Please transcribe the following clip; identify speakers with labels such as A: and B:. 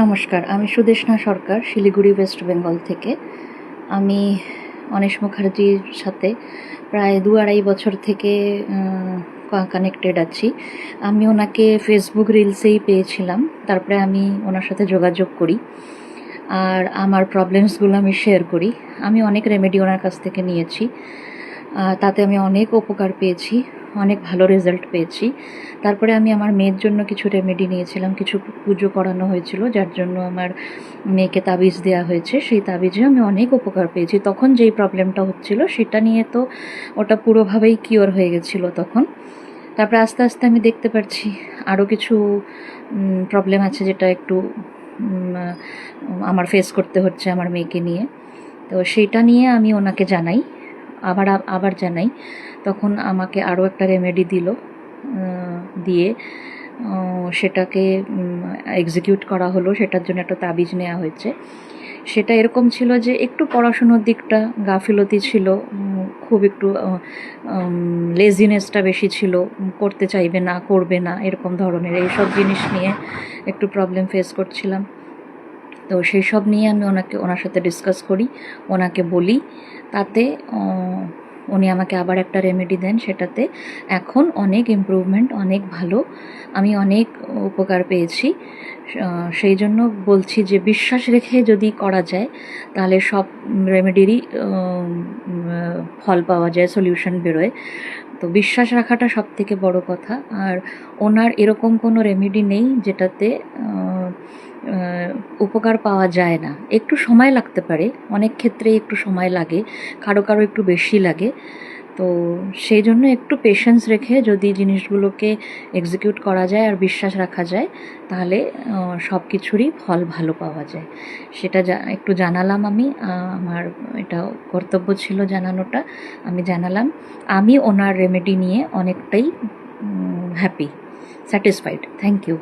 A: নমস্কার, আমি সুদেষ্ণা সরকার, শিলিগুড়ি, ওয়েস্ট বেঙ্গল থেকে। আমি অনিশ মুখার্জির সাথে প্রায় 2-2.5 বছর থেকে কানেক্টেড আছি। আমি ওনাকে ফেসবুক রিলসেই পেয়েছিলাম, তারপরে আমি ওনার সাথে যোগাযোগ করি আর আমার প্রবলেমসগুলো আমি শেয়ার করি। আমি অনেক রেমেডি ওনার কাছ থেকে নিয়েছি, তাতে আমি অনেক উপকার পেয়েছি, অনেক ভালো রেজাল্ট পেয়েছি। তারপরে আমি আমার মেয়ের জন্য কিছু রেমেডি নিয়েছিলাম, কিছু পুজো করানো হয়েছিল, যার জন্য আমার মেয়েকে তাবিজ দেওয়া হয়েছে। সেই তাবিজে আমি অনেক উপকার পেয়েছি। তখন যেই প্রবলেমটা হচ্ছিল সেটা নিয়ে তো ওটা পুরোভাবেই কিওর হয়ে গেছিলো তখন। তারপরে আস্তে আস্তে আমি দেখতে পাচ্ছি আরও কিছু প্রবলেম আছে, যেটা একটু আমার ফেস করতে হচ্ছে আমার মেয়েকে নিয়ে। তো সেইটা নিয়ে আমি ওনাকে জানাই, আবার জানাই। তখন আমাকে আরও একটা রেমেডি দিয়ে সেটাকে এক্সিকিউট করা হলো। সেটার জন্য একটা তাবিজ নেওয়া হয়েছে। সেটা এরকম ছিল যে একটু পড়াশুনোর দিকটা গাফিলতি ছিল, খুব একটু লেজিনেসটা বেশি ছিল, করতে চাইবে না, করবে না, এরকম ধরনের এইসব জিনিস নিয়ে একটু প্রবলেম ফেস করছিলাম। তো সেই সব নিয়ে আমি ওনার সাথে ডিসকাস করি, ওনাকে বলি। তাতে উনি আমাকে আবার একটা রেমেডি দেন। সেটাতে এখন অনেক ইমপ্রুভমেন্ট, অনেক ভালো, আমি অনেক উপকার পেয়েছি। সেই জন্য বলছি যে বিশ্বাস রেখে যদি করা যায় তাহলে সব রেমেডিরই ফল পাওয়া যায়, সলিউশন বেরোয়। তো বিশ্বাস রাখাটা সব থেকে বড় কথা। আর ওনার এরকম কোনো রেমেডি নেই যেটাতে উপকার পাওয়া যায় না। একটু সময় লাগতে পারে, অনেক ক্ষেত্রে একটু সময় লাগে, কারো একটু বেশি লাগে। তো সেই জন্য একটু পেশেন্স রেখে যদি জিনিসগুলোকে এক্সিকিউট করা যায় আর বিশ্বাস রাখা যায়, তাহলে সব কিছুরই ফল ভালো পাওয়া যায়। সেটা একটু জানালাম আমি, আমার এটা কর্তব্য ছিল জানানোটা, আমি জানালাম। আমি ওনার রেমেডি নিয়ে অনেকটাই হ্যাপি, স্যাটিসফাইড। Thank you.